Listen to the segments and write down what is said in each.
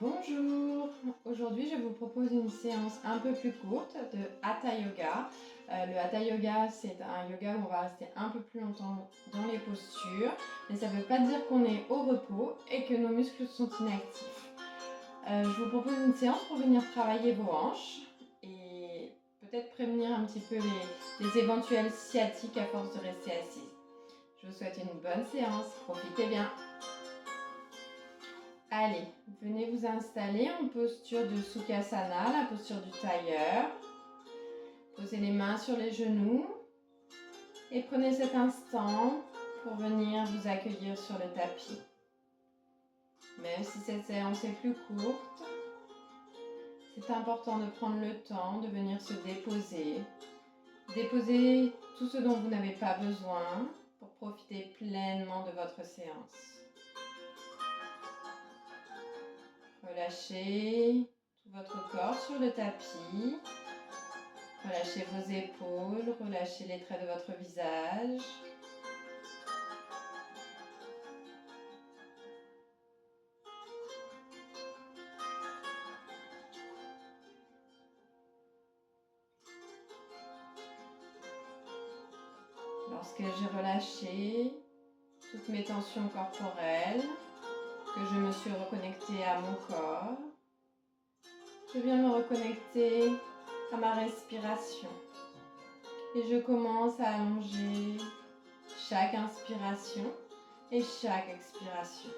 Bonjour, aujourd'hui je vous propose une séance un peu plus courte de Hatha Yoga. Le Hatha Yoga, c'est un yoga où on va rester un peu plus longtemps dans les postures, mais ça ne veut pas dire qu'on est au repos et que nos muscles sont inactifs. Je vous propose une séance pour venir travailler vos hanches et peut-être prévenir un petit peu les éventuels sciatiques à force de rester assise. Je vous souhaite une bonne séance, profitez bien. Allez, venez vous installer en posture de Sukhasana, la posture du tailleur. Posez les mains sur les genoux et prenez cet instant pour venir vous accueillir sur le tapis. Même si cette séance est plus courte, c'est important de prendre le temps de venir se déposer. Déposer tout ce dont vous n'avez pas besoin pour profiter pleinement de votre séance. Relâchez tout votre corps sur le tapis. Relâchez vos épaules, relâchez les traits de votre visage. Lorsque j'ai relâché toutes mes tensions corporelles, que je me suis reconnectée à mon corps, je viens me reconnecter à ma respiration. Et je commence à allonger chaque inspiration et chaque expiration.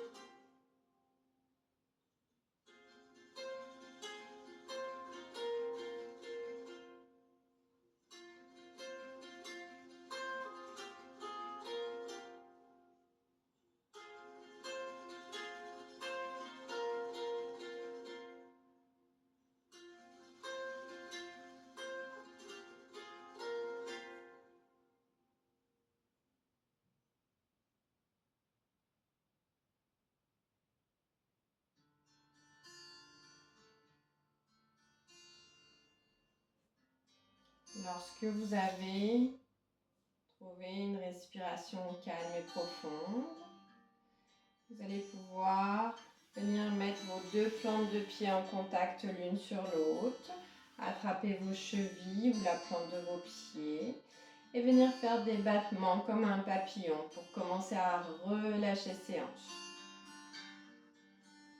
Lorsque vous avez trouvé une respiration calme et profonde, vous allez pouvoir venir mettre vos deux plantes de pied en contact l'une sur l'autre, attraper vos chevilles ou la plante de vos pieds et venir faire des battements comme un papillon pour commencer à relâcher ses hanches.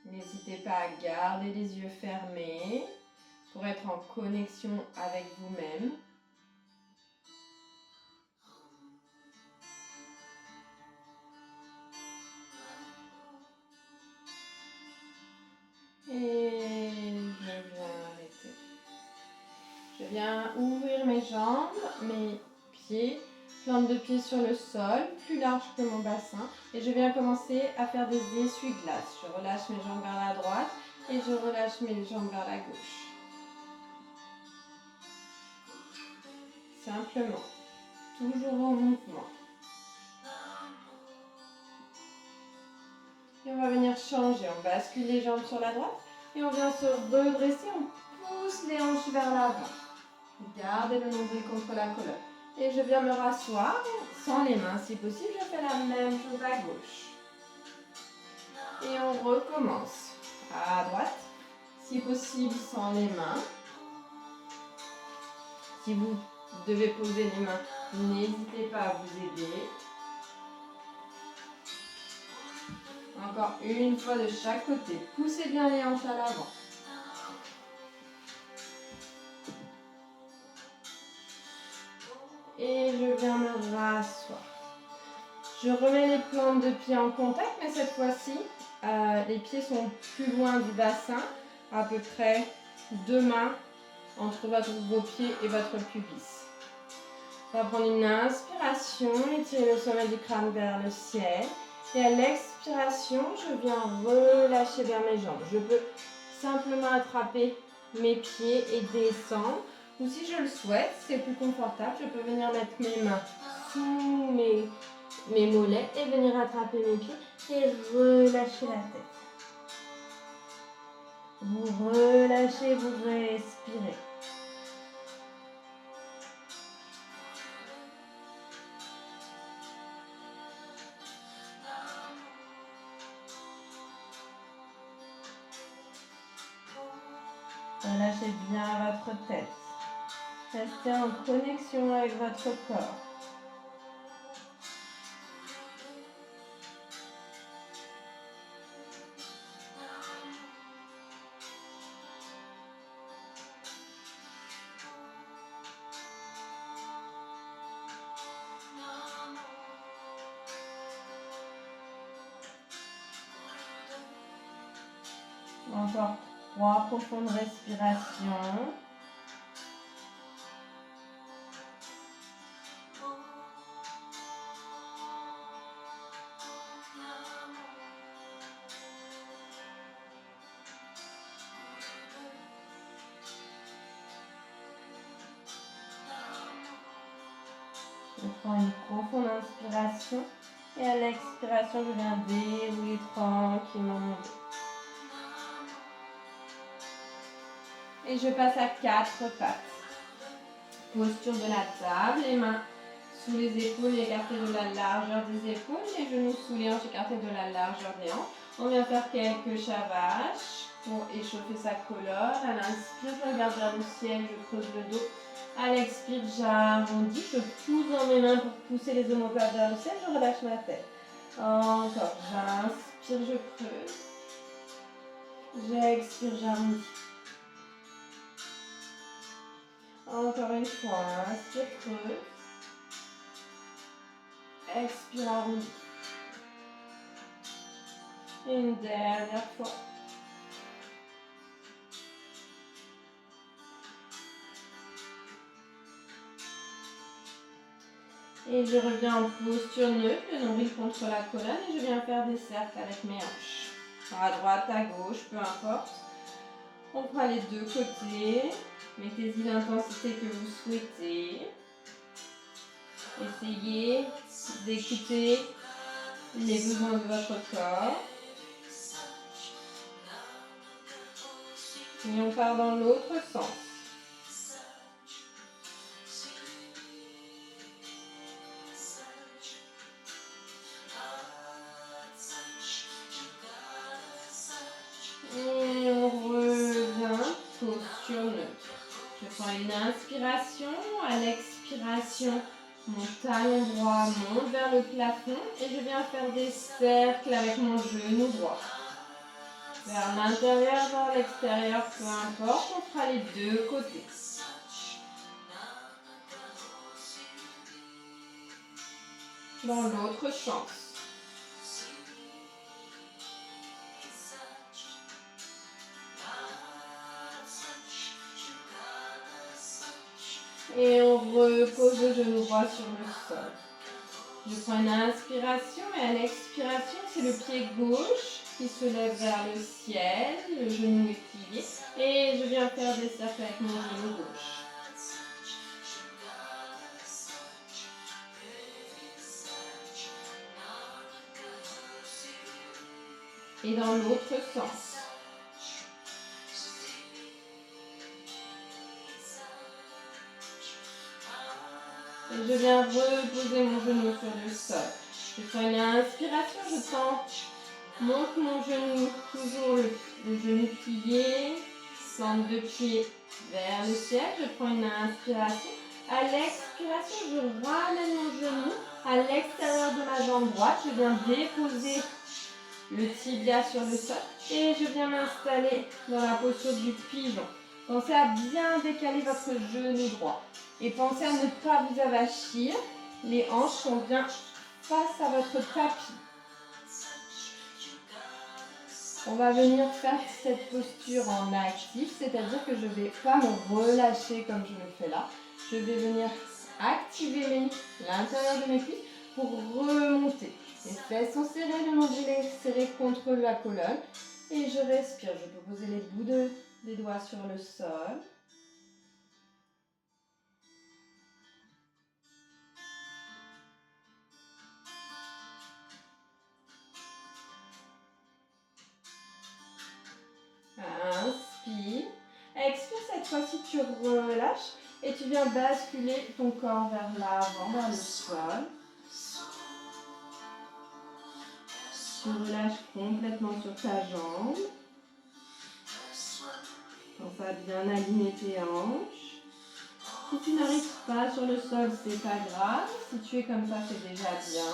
N'hésitez pas à garder les yeux fermés pour être en connexion avec vous-même. Et je viens arrêter. Je viens ouvrir mes jambes, mes pieds, plante de pied sur le sol, plus large que mon bassin. Et je viens commencer à faire des essuie-glaces. Je relâche mes jambes vers la droite et je relâche mes jambes vers la gauche. Simplement, toujours en mouvement. Et on va venir changer. On bascule les jambes sur la droite et on vient se redresser. On pousse les hanches vers l'avant. Gardez le nombril contre la colonne. Et je viens me rasseoir sans les mains. Si possible, je fais la même chose à gauche. Et on recommence. À droite, si possible sans les mains. Si vous devez poser les mains, n'hésitez pas à vous aider. Encore une fois de chaque côté. Poussez bien les hanches à l'avant. Et je viens me rasseoir. Je remets les plantes de pied en contact, mais cette fois-ci, les pieds sont plus loin du bassin, à peu près 2 mains entre vos pieds et votre pubis. On va prendre une inspiration, étirer le sommet du crâne vers le ciel. Et à l'expiration, je viens relâcher vers mes jambes. Je peux simplement attraper mes pieds et descendre. Ou si je le souhaite, c'est plus confortable, je peux venir mettre mes mains sous mes mollets et venir attraper mes pieds et relâcher la tête. Vous relâchez, vous respirez. Relâchez bien votre tête. Restez en connexion avec votre corps. Encore 3 profondes respirations. Je prends une profonde inspiration et à l'expiration, je viens dérouler tranquillement mon dos. Et je passe à 4 pattes. Posture de la table, les mains sous les épaules écartées de la largeur des épaules, les genoux sous les hanches écartés de la largeur des hanches. On vient faire quelques chavaches pour échauffer sa colonne. À l'inspire, je regarde vers le ciel, je creuse le dos. À l'expire, j'arrondis, je pousse dans mes mains pour pousser les omoplates vers le ciel, je relâche ma tête. Encore, j'inspire, je creuse. J'expire, j'arrondis. Encore une fois, inspire, creuse. Expire, arrondi. Et une dernière fois. Et je reviens en posture neutre, le nombril contre la colonne et je viens faire des cercles avec mes hanches. À droite, à gauche, peu importe. On prend les deux côtés. Mettez-y l'intensité que vous souhaitez. Essayez d'écouter les besoins de votre corps. Et on part dans l'autre sens. Et on revient, posture neutre. Je prends une inspiration, à l'expiration, mon talon droit monte vers le plafond et je viens faire des cercles avec mon genou droit. Vers l'intérieur, vers l'extérieur, peu importe, on fera les deux côtés. Dans l'autre sens. Et on repose le genou droit sur le sol. Je prends une inspiration et à l'expiration, c'est le pied gauche qui se lève vers le ciel, le genou est plié. Et je viens faire des cercles avec mon genou gauche. Et dans l'autre sens. Et je viens reposer mon genou sur le sol. Je prends une inspiration, je monte mon genou, toujours le genou plié, plante de pied vers le ciel. Je prends une inspiration. À l'expiration, je ramène mon genou à l'extérieur de ma jambe droite. Je viens déposer le tibia sur le sol et je viens m'installer dans la posture du pigeon. Pensez à bien décaler votre genou droit et pensez à ne pas vous avachir. Les hanches sont bien face à votre tapis. On va venir faire cette posture en actif, c'est-à-dire que je ne vais pas me relâcher comme je le fais là. Je vais venir activer l'intérieur de mes cuisses pour remonter. Les fesses sont serrées, le nombril est serré contre la colonne. Et je respire. Je peux poser les bouts des doigts sur le sol. Inspire. Expire, cette fois-ci tu relâches et tu viens basculer ton corps vers l'avant, vers le sol. Tu relâches complètement sur ta jambe. Pense à bien aligner tes hanches. Si tu n'arrives pas sur le sol, c'est pas grave. Si tu es comme ça, c'est déjà bien.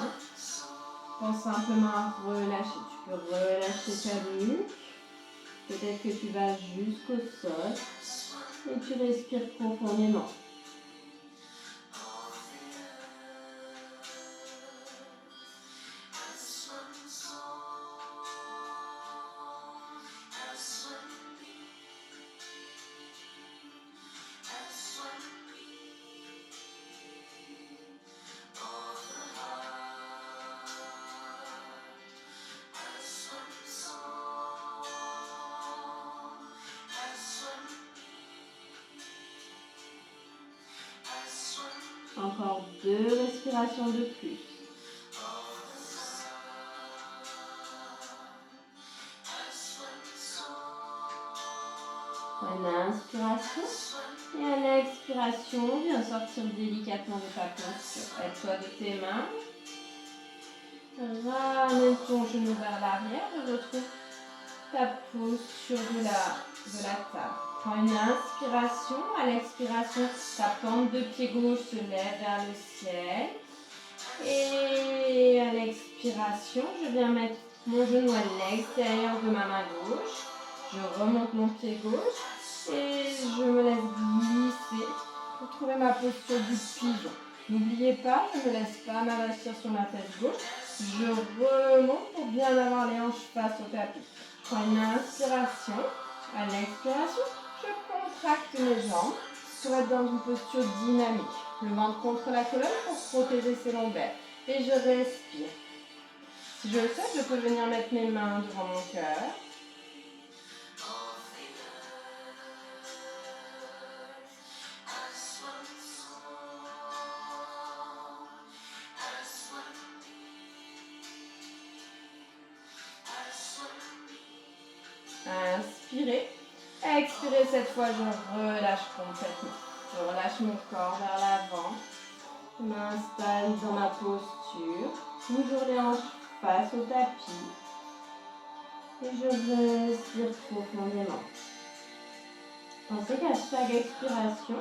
Pense simplement à relâcher. Tu peux relâcher ta nuque. Peut-être que tu vas jusqu'au sol. Et tu respires profondément. Encore 2 respirations de plus. Une inspiration. Et à l'expiration, viens sortir délicatement de ta posture. Aide-toi de tes mains. Ramène ton genou vers l'arrière. Retrouve ta posture de la table. Prends une inspiration. À l'expiration, ta plante de pied gauche se lève vers le ciel. Et à l'expiration, je viens mettre mon genou à l'extérieur de ma main gauche. Je remonte mon pied gauche et je me laisse glisser pour trouver ma posture du pigeon. N'oubliez pas, je ne me laisse pas m'avancer sur ma tête gauche. Je remonte pour bien avoir les hanches face au tapis. Je prends une inspiration. À l'expiration, je contracte mes jambes pour être dans une posture dynamique. Le ventre contre la colonne pour protéger ses lombaires. Et je respire. Si je le souhaite, je peux venir mettre mes mains devant mon cœur. Inspirez. Expirez, cette fois, je relâche complètement. Je relâche mon corps vers l'avant. Je m'installe dans ma posture. Toujours les hanches face au tapis. Et je respire profondément. Pensez qu'à chaque expiration,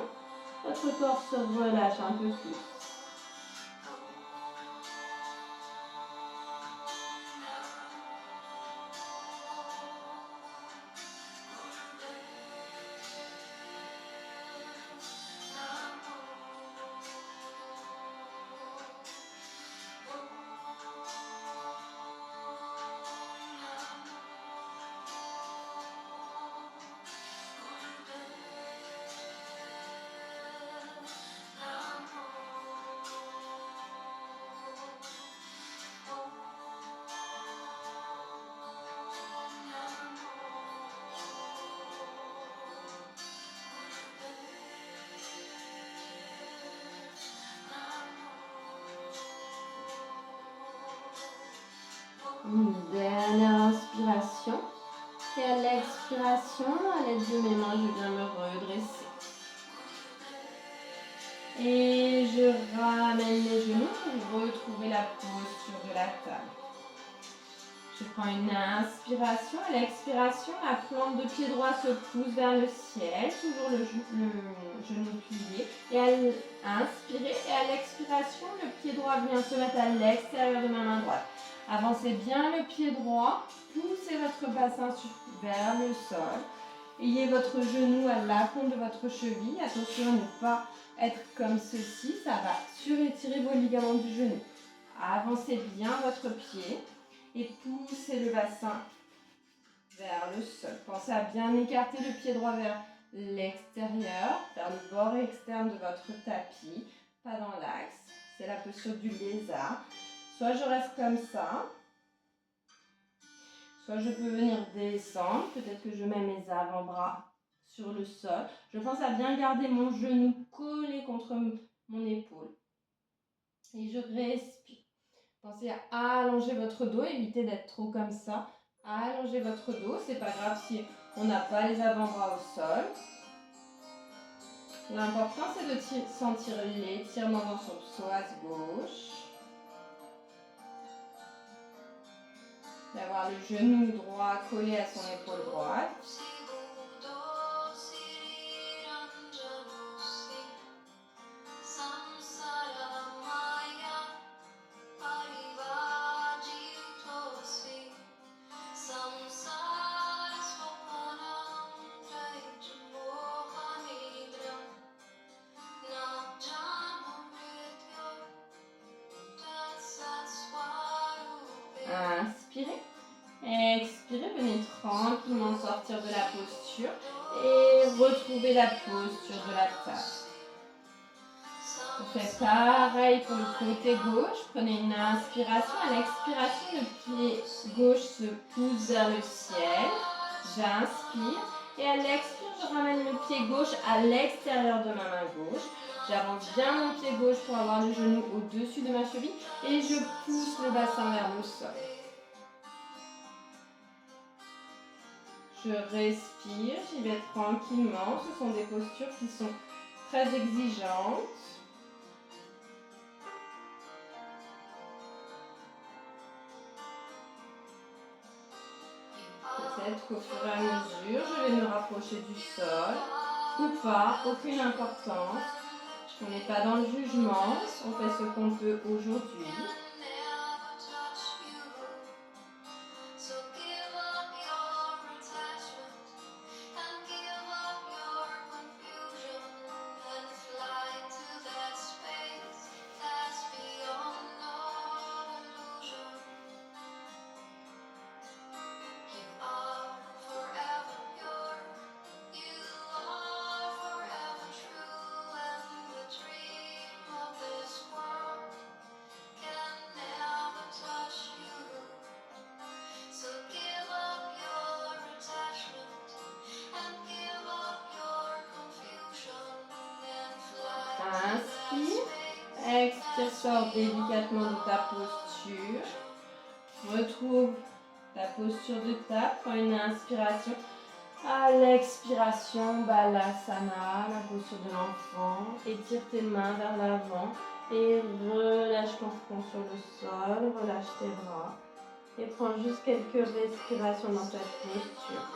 votre corps se relâche un peu plus. Une dernière inspiration. Et à l'expiration, à l'aide de mes mains, je viens me redresser. Et je ramène mes genoux pour retrouver la posture de la table. Je prends une inspiration. À l'expiration, la plante de pied droit se pousse vers le ciel. Toujours le genou plié. Et à l'inspirer et à l'expiration, le pied droit vient se mettre à l'extérieur de ma main droite. Avancez bien le pied droit. Poussez votre bassin vers le sol. Ayez votre genou à la pointe de votre cheville. Attention à ne pas être comme ceci. Ça va surétirer vos ligaments du genou. Avancez bien votre pied. Et poussez le bassin vers le sol. Pensez à bien écarter le pied droit vers l'extérieur, vers le bord externe de votre tapis, pas dans l'axe. C'est la posture du lézard. Soit je reste comme ça, soit je peux venir descendre. Peut-être que je mets mes avant-bras sur le sol. Je pense à bien garder mon genou collé contre mon épaule. Et je respire. Pensez à allonger votre dos, évitez d'être trop comme ça. Allongez votre dos, c'est pas grave si on n'a pas les avant-bras au sol. L'important c'est de sentir l'étirement dans son psoas gauche. D'avoir le genou droit collé à son épaule droite. tranquillement sortir de la posture et retrouver la posture de la table. Vous faites pareil pour le côté gauche. Prenez une inspiration. À l'expiration, le pied gauche se pousse vers le ciel. J'inspire. Et à l'expire, je ramène le pied gauche à l'extérieur de ma main gauche. J'avance bien mon pied gauche pour avoir le genou au-dessus de ma cheville. Et je pousse le bassin vers le sol. Je respire. J'y vais tranquillement. Ce sont des postures qui sont très exigeantes. Peut-être qu'au fur et à mesure, je vais me rapprocher du sol ou pas, aucune importance. On n'est pas dans le jugement, on fait ce qu'on peut aujourd'hui. Inspire, expire, sors délicatement de ta posture. Retrouve ta posture de table, prends une inspiration. À l'expiration, Balasana, la posture de l'enfant. Étire tes mains vers l'avant et relâche ton front sur le sol, relâche tes bras. Et prends juste quelques respirations dans ta posture.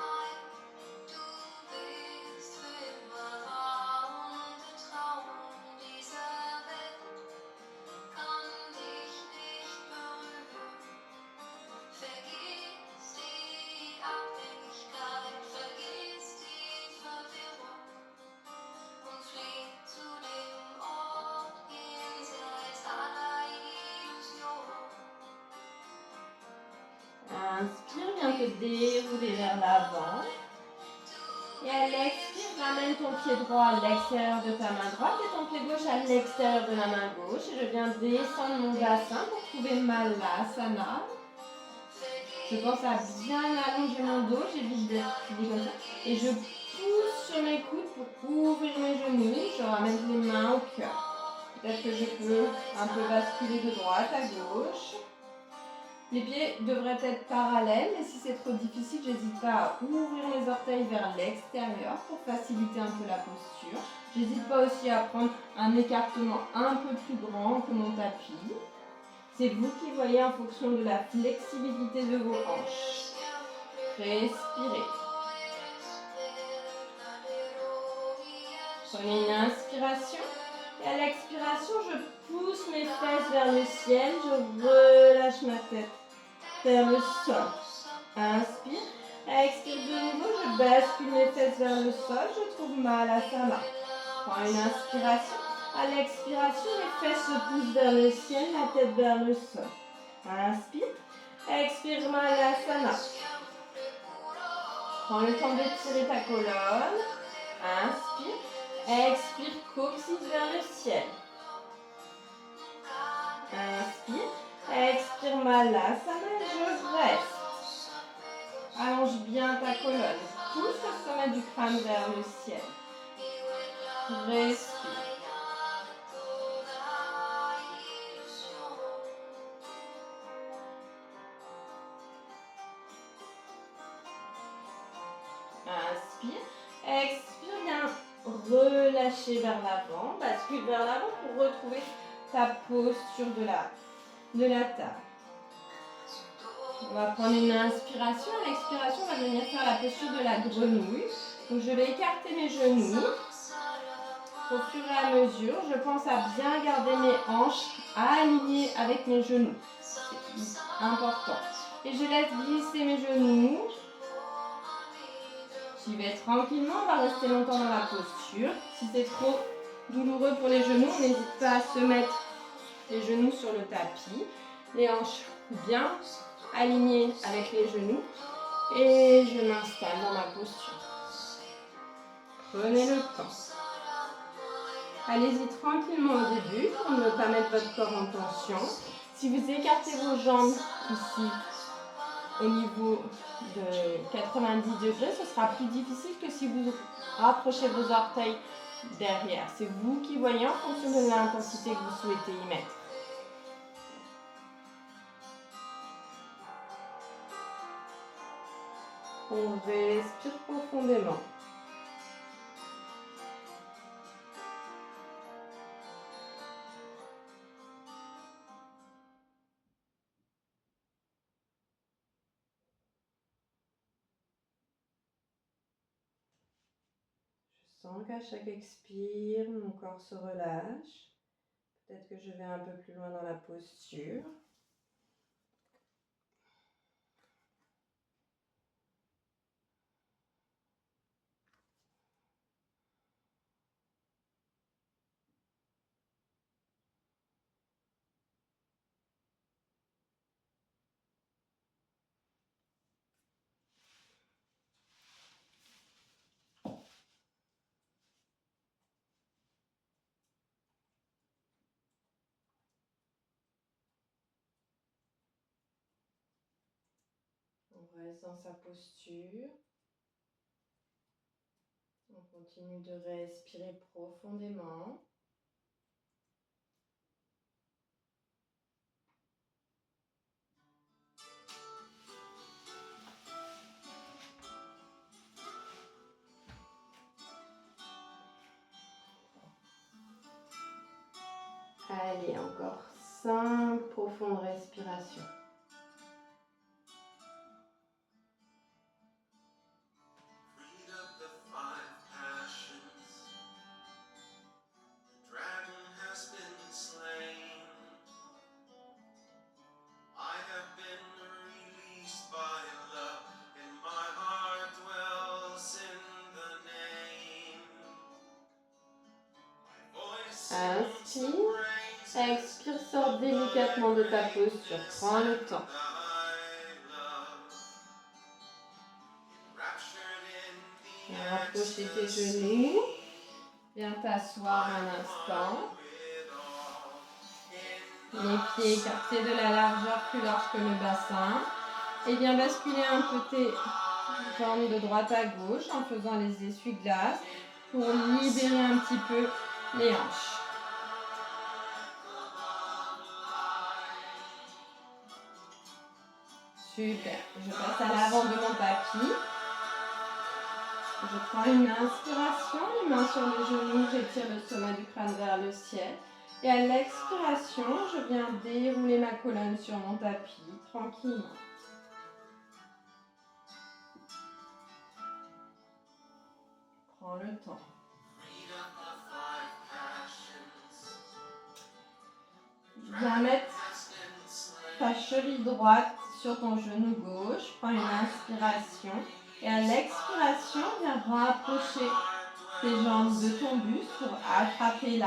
Inspire, viens te dérouler vers l'avant. Et à l'expire, ramène ton pied droit à l'extérieur de ta main droite et ton pied gauche à l'extérieur de la main gauche. Et je viens descendre mon bassin pour trouver Malasana. Je pense à bien allonger mon dos, j'évite d'être plié comme ça. Et je pousse sur mes coudes pour couvrir mes genoux. Je ramène les mains au cœur. Peut-être que je peux un peu basculer de droite à gauche. Les pieds devraient être parallèles, mais si c'est trop difficile, j'hésite pas à ouvrir les orteils vers l'extérieur pour faciliter un peu la posture. J'hésite pas aussi à prendre un écartement un peu plus grand que mon tapis. C'est vous qui voyez en fonction de la flexibilité de vos hanches. Respirez. Prenez une inspiration. Et à l'expiration, je pousse mes fesses vers le ciel. Je relâche ma tête vers le sol. Inspire. Expire de nouveau. Je bascule mes fesses vers le sol. Je trouve Malasana. Prends une inspiration. À l'expiration, les fesses se poussent vers le ciel, la tête vers le sol. Inspire. Expire Malasana. Prends le temps d'étirer ta colonne. Inspire. Expire, coccyx vers le ciel. Inspire. Expire Malasana. Je reste. Allonge bien ta colonne. Pousse le sommet du crâne vers le ciel. Respire. Inspire. Expire bien. Relâchez vers l'avant. Bascule vers l'avant pour retrouver ta posture de la table. On va prendre une inspiration. À l'expiration, on va venir faire la posture de la grenouille. Donc, je vais écarter mes genoux. Au fur et à mesure, je pense à bien garder mes hanches alignées avec mes genoux. C'est important. Et je laisse glisser mes genoux. J'y vais tranquillement, on va rester longtemps dans la posture. Si c'est trop douloureux pour les genoux, on n'hésite pas à se mettre les genoux sur le tapis. Les hanches bien alignées avec les genoux. Et je m'installe dans ma posture. Prenez le temps. Allez-y tranquillement au début pour ne pas mettre votre corps en tension. Si vous écartez vos jambes ici au niveau de 90 degrés, ce sera plus difficile que si vous rapprochez vos orteils derrière. C'est vous qui voyez en fonction de l'intensité que vous souhaitez y mettre. On respire profondément. Je sens qu'à chaque expire, mon corps se relâche. Peut-être que je vais un peu plus loin dans la posture. On reste dans sa posture. On continue de respirer profondément. Allez, encore 5 profondes respirations. Inspire, expire, sors délicatement de ta posture, prends le temps. Rapprocher tes genoux, viens t'asseoir un instant. Les pieds écartés de la largeur plus large que le bassin. Et viens basculer un peu tes jambes de droite à gauche en faisant les essuie-glaces pour libérer un petit peu les hanches. Super. Je passe à l'avant de mon tapis. Je prends une inspiration, les mains sur les genoux, j'étire le sommet du crâne vers le ciel. Et à l'expiration, je viens dérouler ma colonne sur mon tapis tranquillement. Prends le temps. Viens mettre ta cheville droite sur ton genou gauche. Prends une inspiration. Et à l'expiration, viens rapprocher tes jambes de ton buste pour attraper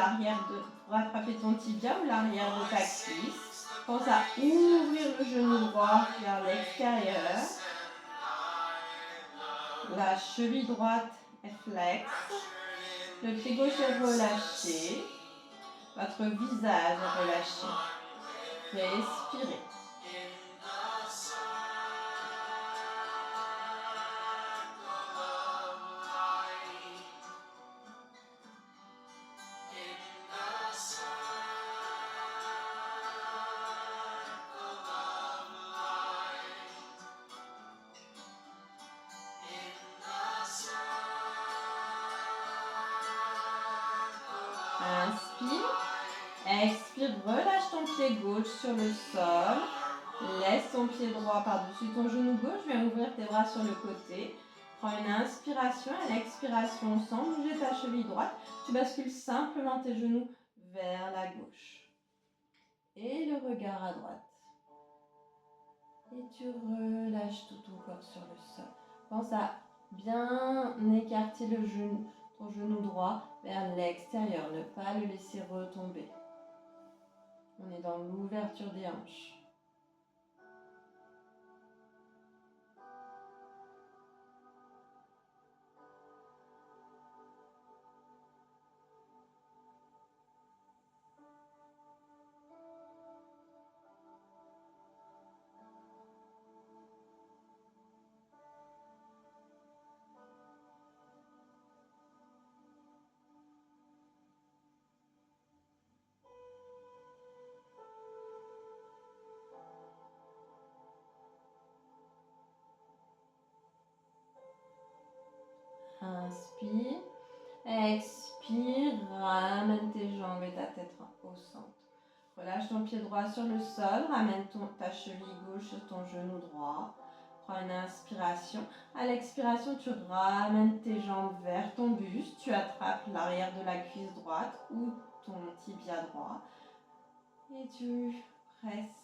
pour attraper ton tibia ou l'arrière de ta cuisse. Pense à ouvrir le genou droit vers l'extérieur. La cheville droite est flexe. Le pied gauche est relâché. Votre visage est relâché. Respirez. Inspire. Expire, relâche ton pied gauche sur le sol. Laisse ton pied droit par-dessus ton genou gauche. Viens ouvrir tes bras sur le côté. Prends une inspiration. À l'expiration, sans bouger ta cheville droite, tu bascules simplement tes genoux vers la gauche. Et le regard à droite. Et tu relâches tout ton corps sur le sol. Pense à bien écarter ton genou droit vers l'extérieur. Ne pas le laisser retomber. On est dans l'ouverture des hanches. Inspire. Expire. Ramène tes jambes et ta tête au centre. Relâche ton pied droit sur le sol. Ramène ta cheville gauche sur ton genou droit. Prends une inspiration. À l'expiration, tu ramènes tes jambes vers ton buste. Tu attrapes l'arrière de la cuisse droite ou ton tibia droit. Et tu presses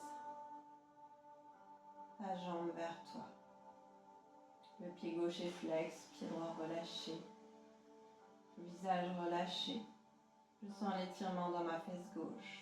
ta jambe vers toi. Le pied gauche est flex, pied droit relâché. Visage relâché. Je sens l'étirement dans ma fesse gauche.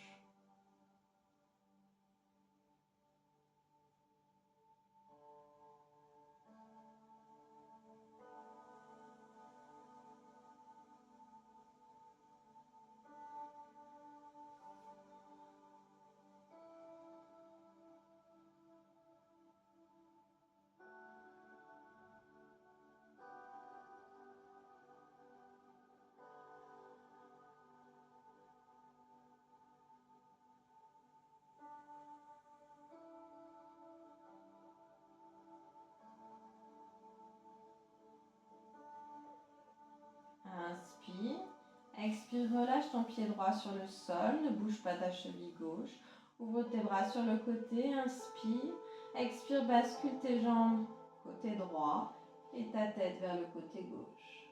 Inspire. Expire, relâche ton pied droit sur le sol. Ne bouge pas ta cheville gauche. Ouvre tes bras sur le côté. Inspire. Expire, bascule tes jambes côté droit et ta tête vers le côté gauche.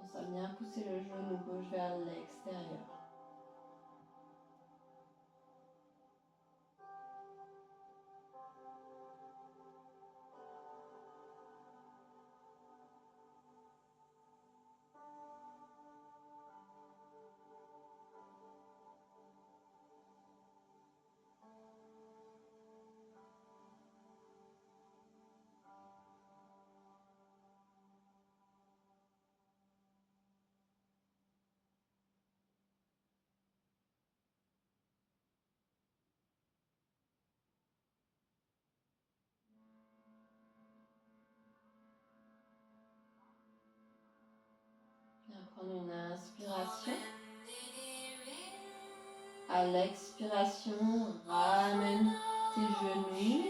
Pense à bien pousser le genou gauche vers l'extérieur. Bien, prendre une inspiration. À l'expiration, ramène tes genoux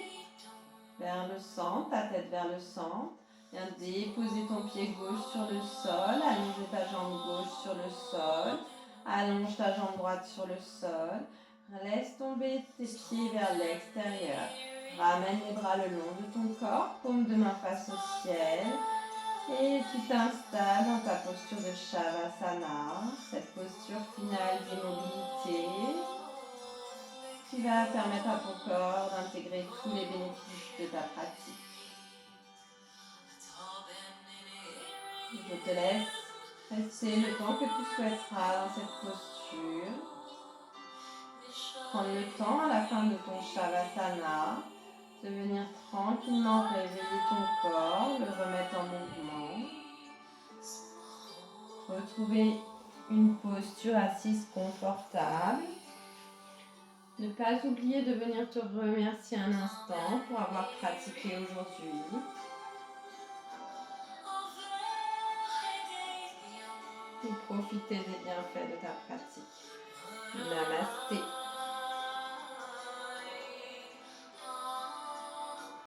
vers le centre, ta tête vers le centre. Viens déposer ton pied gauche sur le sol, allonger ta jambe gauche sur le sol, allonge ta jambe droite sur le sol. Laisse tomber tes pieds vers l'extérieur. Ramène les bras le long de ton corps, paume de main face au ciel. Et tu t'installes dans ta posture de Shavasana, cette posture finale d'immobilité qui va permettre à ton corps d'intégrer tous les bénéfices de ta pratique. Je te laisse rester le temps que tu souhaiteras dans cette posture. Prendre le temps à la fin de ton Shavasana de venir tranquillement réveiller ton corps, le remettre en mouvement. Retrouver une posture assise confortable. Ne pas oublier de venir te remercier un instant pour avoir pratiqué aujourd'hui. Et profiter des bienfaits de ta pratique. Namasté.